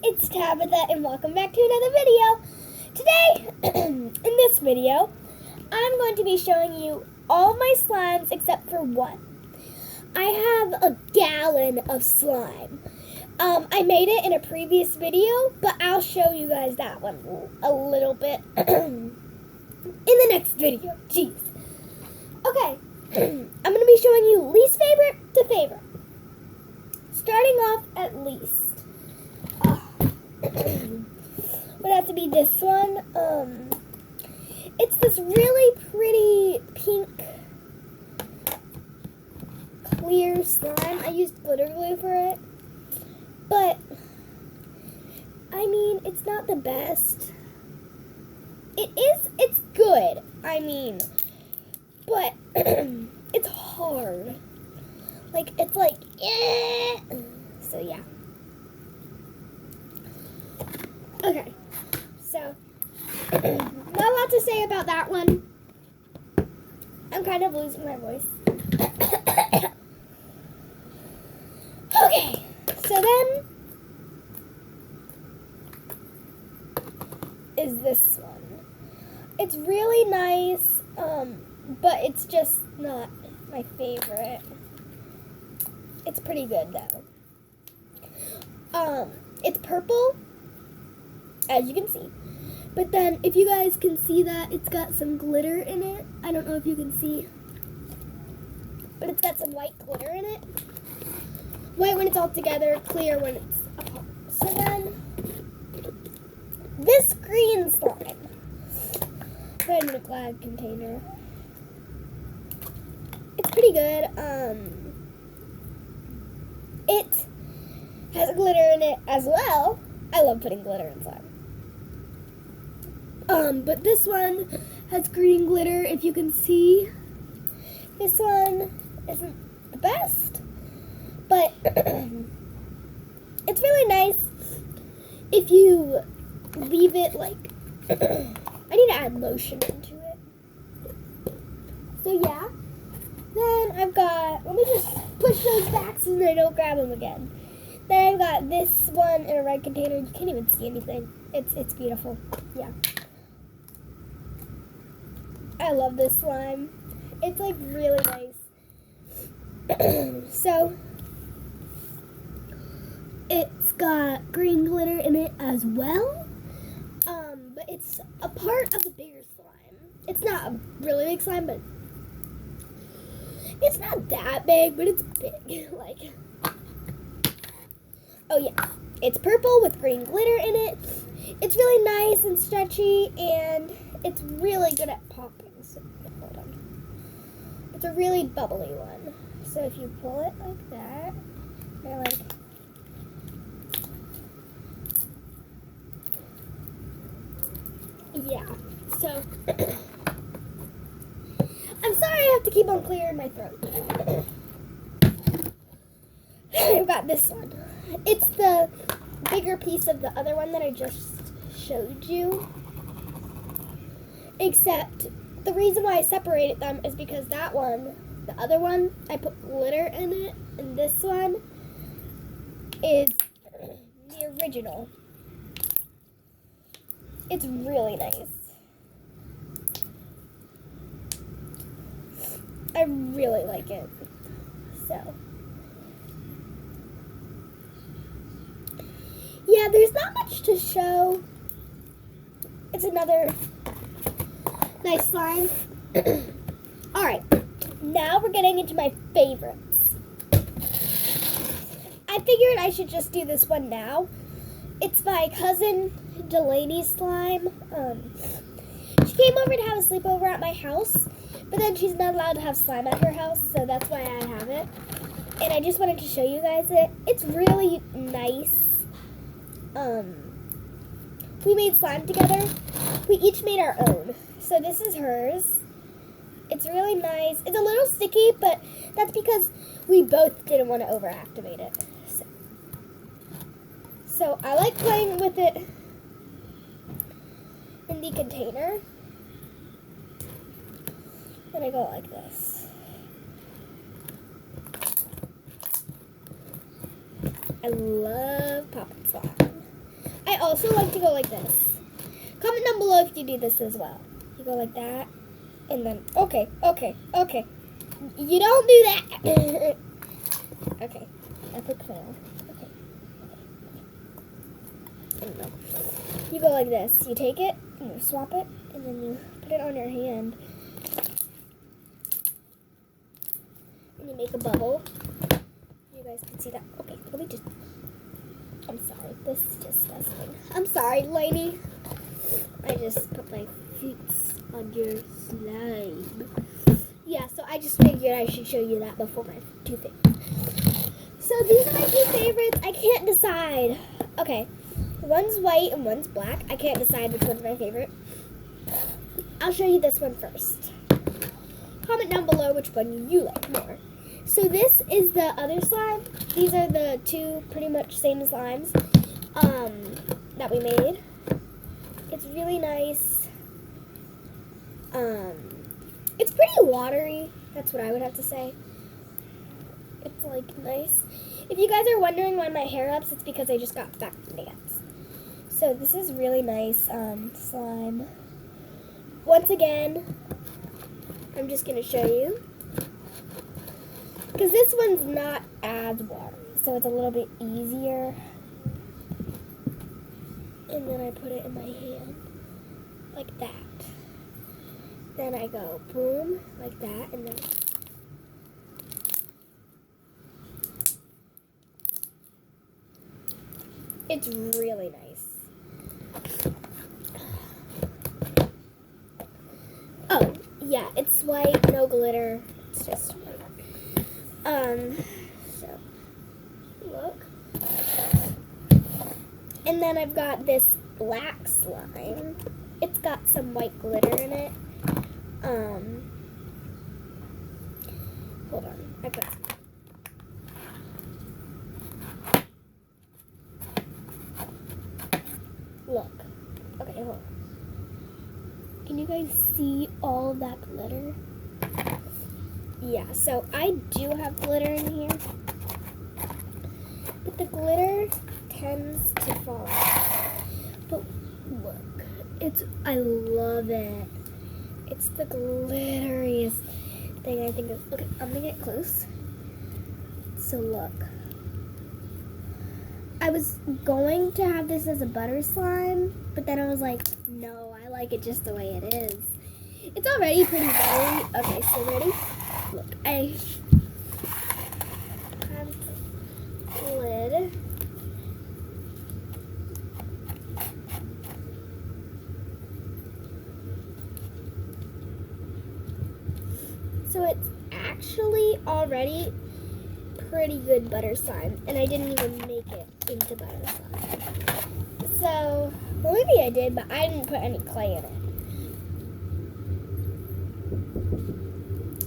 it's Tabitha and welcome back to another video. Today, in this video, I'm going to be showing you all my slimes except for one. I have a gallon of slime. I made it in a previous video, but I'll show you guys that one a little bit in the next video. Jeez. Okay, I'm going to be showing you least favorite to favorite. Starting off at least. Would have to be this one. It's this really pretty pink clear slime. I used glitter glue for it. But, I mean, it's not the best. It's good. I mean, but it's hard. Like, it's like, so yeah. Okay, so, not a lot to say about that one. I'm kind of losing my voice. Okay, so then is this one. It's really nice, but it's just not my favorite. It's pretty good though. It's purple, as you can see. But then, if you guys can see that, it's got some glitter in it. I don't know if you can see, but it's got some white glitter in it. White when it's all together, clear when it's apart. So then, this green slime. Put it in a glad container. It's pretty good. It has glitter in it as well. I love putting glitter in slime. But this one has green glitter, if you can see. This one isn't the best, but it's really nice if you leave it like, I need to add lotion into it. So yeah, then I've got, let me just push those back so that I don't grab them again. Then I've got this one in a red container. You can't even see anything. It's beautiful. Yeah. I love this slime. It's like really nice. So, it's got green glitter in it as well. But it's a part of the bigger slime. It's not a really big slime, but it's not that big, but it's big. Like, oh yeah, it's purple with green glitter in it. It's really nice and stretchy, and it's really good at popping. So, hold on. It's a really bubbly one. So if you pull it like that, they're like, yeah. So, I'm sorry I have to keep on clearing my throat. I've got this one. It's the bigger piece of the other one that I just showed you. Except the reason why I separated them is because that one, the other one, I put glitter in it, and this one is the original. It's really nice. I really like it. So, yeah, there's not much to show. It's another nice slime. Alright, now we're getting into my favorites. I figured I should just do this one now. It's my cousin Delaney's slime. She came over to have a sleepover at my house, but then she's not allowed to have slime at her house, so that's why I have it. And I just wanted to show you guys it. It's really nice. We made slime together. We each made our own. So this is hers. It's really nice. It's a little sticky, but that's because we both didn't want to overactivate it. So I like playing with it in the container. Then I go like this. I love popping slime. also like to go like this. Comment down below if you do this as well. You go like that, and then, okay. You don't do that. Okay, epic fail. Okay. And you go like this. You take it, and you swap it, and then you put it on your hand. And you make a bubble. You guys can see that. Okay, let me just... I'm sorry, this is disgusting. I'm sorry, lady. I just put my feet on your slime. Yeah, so I just figured I should show you that before my two favorites. So these are my two favorites. I can't decide. Okay, one's white and one's black. I can't decide which one's my favorite. I'll show you this one first. Comment down below which one you like more. So this is the other slime. These are the two pretty much same slimes that we made. It's really nice. It's pretty watery. That's what I would have to say. It's like nice. If you guys are wondering why my hair ups, it's because I just got back from dance. So this is really nice slime. Once again, I'm just gonna show you. Because this one's not as watery, so it's a little bit easier. And then I put it in my hand, like that. Then I go boom, like that, and then... It's really nice. Oh, yeah, it's white, no glitter. It's just white. So, look. And then I've got this black slime. It's got some white glitter in it. Hold on. I put Look. Okay, hold on. Can you guys see all that glitter? Yeah, so I do have glitter in here. But the glitter tends to fall out. But look, I love it. It's the glitteriest thing I think of. Okay, I'm gonna get close. So look. I was going to have this as a butter slime, but then I was like, no, I like it just the way it is. It's already pretty buttery. Okay, so ready? Look, I have the lid. So it's actually already pretty good butter slime, and I didn't even make it into butter slime. So, well, maybe I did, but I didn't put any clay in it.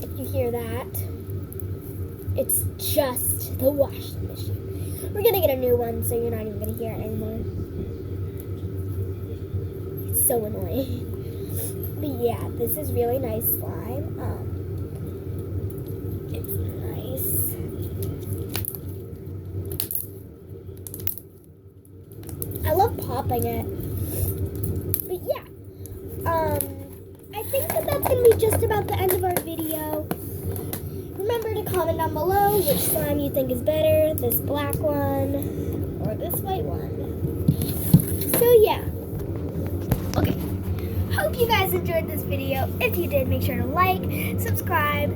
If you hear that, it's just the washing machine. We're gonna get a new one, so you're not even gonna hear it anymore. It's so annoying. But yeah, this is really nice slime. It's nice. I love popping it. But yeah. I think that's going to be just about the end of our video. Remember to comment down below which slime you think is better, this black one or this white one. So yeah. Okay. Hope you guys enjoyed this video. If you did, make sure to like, subscribe,